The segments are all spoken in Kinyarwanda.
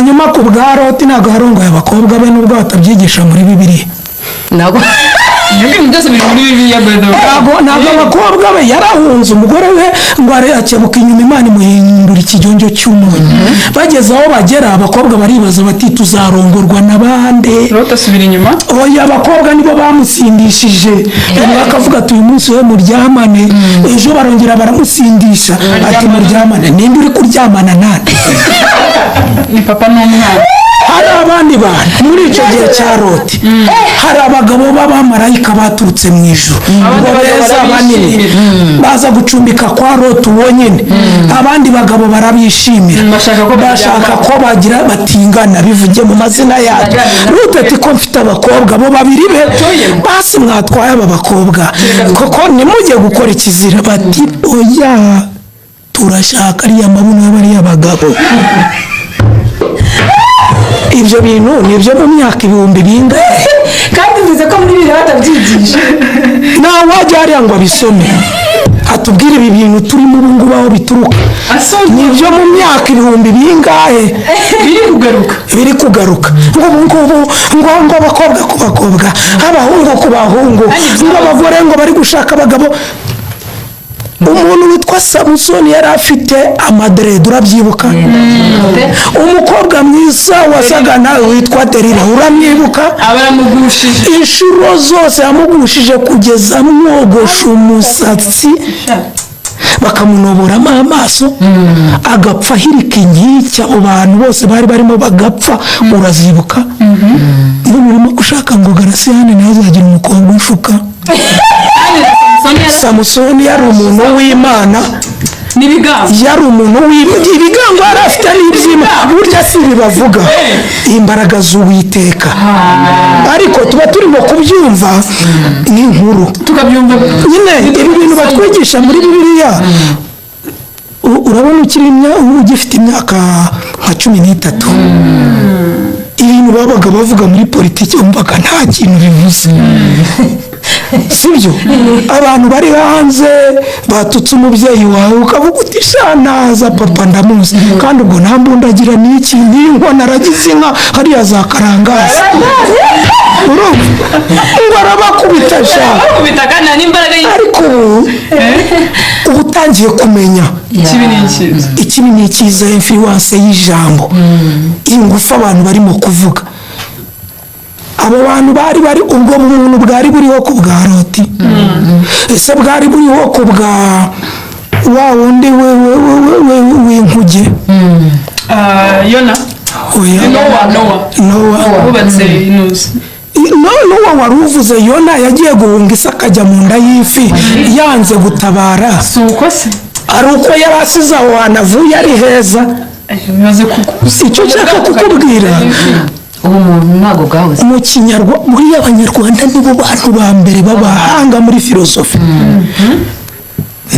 hanyuma ku bwa Loti ntabwo harongoye abakobwa be nubwo batabyigisha muri Bibiliya ntabwo byose biri muri Bibiliya ntabwo abakobwa be yarahunze umugore we ngo akebuka inyuma Imana imuhindura ikijyonjo cy'umunyu bageze aho bagera abakobwa baribaza bati tuzarongorwa n'abande Loti asubira inyuma oya abakobwa nibo bamusindishije bakavuga ati uyu munsi we muryamane ejo barongera baramusindisha ati muryamane ninde uri kuryamana nande ni papa n'umwana hari abandi bantu muri icyo gihe cya Loti hari abagabo b'abamarayika baturutse mu ijuru ngo beza banini baza gucumbika kwa Loti wonyine abandi bagabo barabishimira bashaka ko bagira batingana bivuge mu mazina yabo Loti ati ko mfite abakobwa bo babiri be basi mwatwaye aba bakobwa koko nimujye gukora ikizira bati oya turashaka ariya mabuno y'abariya bagabo ibyo bintu nibyo mu myaka ibihumbi bingahe kandi bivuze ko muri Bibiliya batabyigisha nawe wajya hariya ngo abisome atubwire ibi bintu turimo ubu ngubu aho bituruka nibyo mu myaka ibihumbi bingahe biri kugaruka ngo ubu ngubu ngo abakobwa ku bakobwa abahungu ku bahungu ngo abagore ngo bari gushaka abagabo umuntu witwa Samusoni yari afite amaderede urabyibuka umukobwa mwiza wasaga nawe witwa Delila uramwibuka abaramugushije inshuro zose yamugushije kugeza amwogosha umusatsi bakamunoboramo amaso agapfa ahirika inkike abo bantu bose bari barimo bagapfa urazibuka niba urimo gushaka ngo Garasiyane nawe azagira umukobwa ushuka Samusoni yari umuntu w'Imana yari umuntu w'ibigango yari afite n'ibyima burya si bibavuga imbaraga z'Uwiteka ariko tuba turimo kubyumva n'inkuru tukabyumva nyine ibi bintu batwigisha muri Bibiliya urabona ugifite imyaka nka 13 ibintu babaga bavuga muri politiki umvaga nta kintu bivuze sibyo abantu bari hanze batutse umubyeyi wawe ukavuga uti shanaza papa ndamuzi kandi ubwo nta mbundagira n'iki n'inkona aragize inka hariya za Karangazi ngo arabakubita kandi n'imbaraga ariko ubu utangiye kumenya ikibi ni icyiza influence y'ijambo ingufu abantu barimo kuvuga abo bantu bari ubwo umuntu bwari buriho ku bwa Loti ese bwari buriho ku bwa wa wundi w'inkuge Yona Nowa bubatse inuzi Nowa wari uvuze Yona yagiye guhunga isi akajya mu nda y'ifi yanze gutabara si uko se ari uko yari asize aho hantu avuye ari heza icyo nshaka kukubwira umuntu ntabwo bwahoze mu Kinyarwanda muri Abanyarwanda nibo bantu ba mbere b'abahanga muri filosofi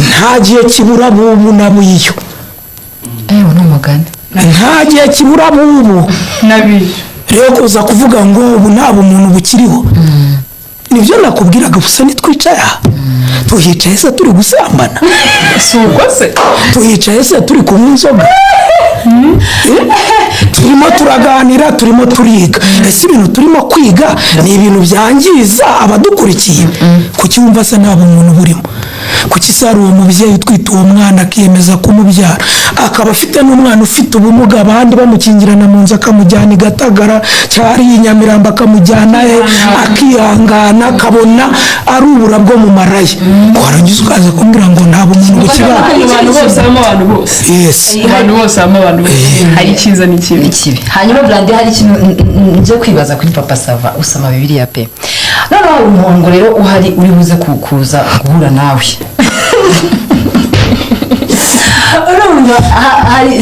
nta gihe kibura bubu na buyiyo n'umugani nta gihe kibura bubu nabiyo rero kuza kuvuga ngo ubu nta bumuntu bukiriho nibyo nakubwiraga gusa nitwicaye aha tuhicaye se turi gusambana si uko se tuhicaye se turi kunywa inzoga turimo turaganira turimo turiga ese ibintu turimo kwiga ni ibintu byangiza abadukurikiye kuki wumva se nta bumuntu burimo kuki se hari uwo mubyeyi utwite uwo mwana akiyemeza kumubyara akaba afite n'umwana ufite ubumuga abandi bamukingirana mu nzu akamujyana i Gatagara cyari i Nyamirambo akamujyana akihangana akabona ari ubura bwo mu maraye warangiza ukaza kumbwira ngo nta bumuntu bukiba abantu bose habamo abantu bose abantu bose habamo abantu bose hari icyiza n'ikibi hanyuma Brandi hari ikintu nje kwibaza kuri Papa Sava usoma Bibiliya pe noneho hari umuhungu rero uhari uri buze kuza guhura nawe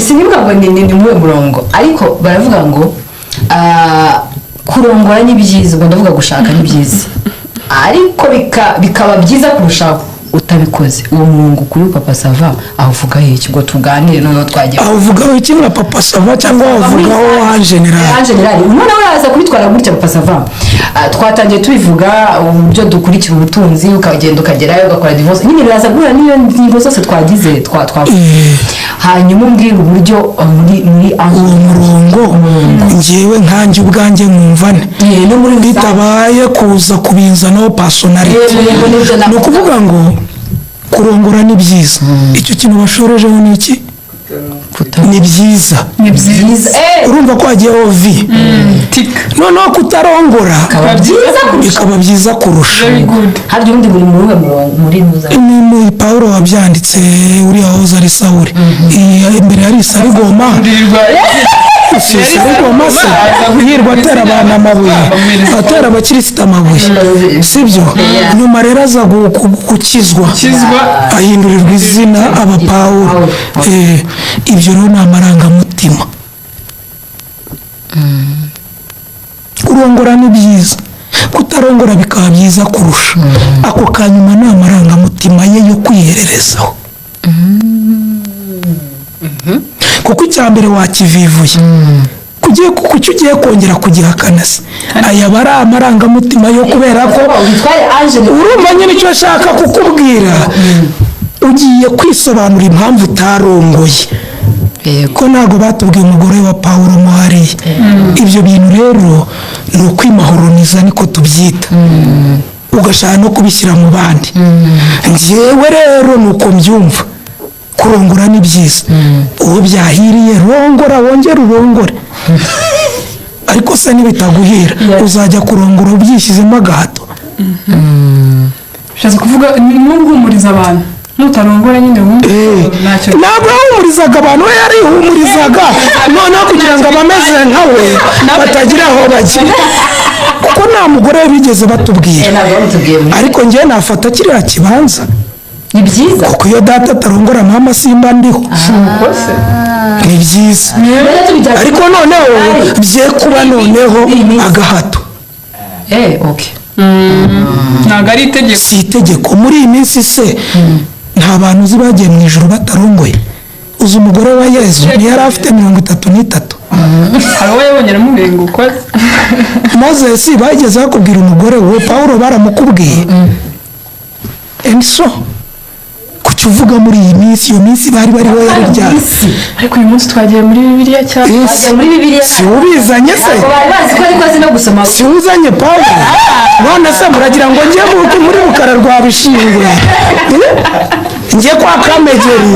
sinibuka ngo ni muwe murongo ariko baravuga ngo kurongora ni byiza ubwo ndavuga gushaka ni byiza ariko bikaba byiza kurushaho utabikoze uwo murongo kuri papa sava awuvuga iki ngo tuganire noneho twagiye awuvugaho iki nka papa sava cyangwa awuvugaho en general umwana we araza kubitwara gutya papa sava twatangiye tubivuga uburyo dukurikira ubutunzi ukagenda ukagerayo ugakora divorce nyine biraza guhura n'iyo ngingo zose twagize hanyuma umbwira uburyo muri uwo murongo njyewe nkanjye ubwanjye nkumvane bitabaye kuza kubizanaho personality ni ukuvuga ngo kurongora ni byiza icyo kintu bashorejeho ni iki ni byiza urumva ko hagiyeho vi noneho kutarongora bikaba byiza kurusha harya ubundi buri muri ni Pawulo wabyanditse uriya wahoze ari Sawuli imbere yari Sarigoma Sarigoma se yirwa atera abantu amabuye atera abakirisitu amabuye sibyo nyuma rero aza gukizwa ahindurirwa izina aba Pawulo ibyo rero ni amarangamutima kurongora ni byiza kutarongora bikaba byiza kurusha ako kanyuma ni amarangamutima ye yo kwihererezaho kuko icya mbere wakivivuye kuki ugiye kongera kugihakana se aya aba ari amarangamutima yo kubera ko urumva nyine icyo ashaka kukubwira ugiye kwisobanura impamvu utarongoye ko ntabwo batubwiye umugore wa Pawulo muhariye ibyo bintu rero ni ukwimahoroniza niko tubyita ugashaka no kubishyira mu bandi njyewe rero ni uko mbyumva kurongora ni byiza uwo byahiriye rongora wongere urongore ariko se nibitaguhira uzajya kurongora ubyishyizemo agahato bishatse kuvuga ni guhumuriza abantu nutarongora nyine ntabwo yahumurizaga abantu we yarihumurizaga noneho kugira ngo abameze nkawe batagira aho bajya kuko nta mugore bigeze batubwira ariko njyewe nafata kiriya kibanza ni byiza kuko iyo data atarongora mama simba ndiho ni byiza ariko noneho bye kuba noneho agahato ntabwo ari itegeko si itegeko muri iyi minsi se nta bantu uzi bagiye mu ijoro batarongoye uzi umugore wa Yezu yari afite 33 hari uwo yabongeramo umurengo ukoze Moses bageze bakubwira umugore we Pawulo baramukubwiye so kuki uvuga muri iyi minsi iyo minsi bari bariho yari ryari ariko uyu munsi twagiye muri Bibiliya cyane si ubizanye se si uzanye Pawulo none se muragira ngo njye muri Rukara rwa Bishingwe njye kwa Kamegeri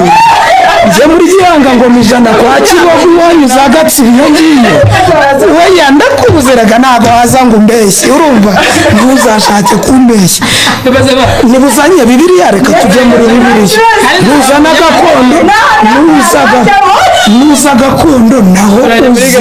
njye muri Gihanga ngo mijana kwa Kibogo iwanyu za Gatsibo iyo ngiyo weya ndakubuzeraga ntabwo waza ngo umbeshye urumva ntuzashake kumbeshya nibuzanye Bibiliya reka tujye muri Bibiliya ntuzana gakondo nuza gakondo naho uzi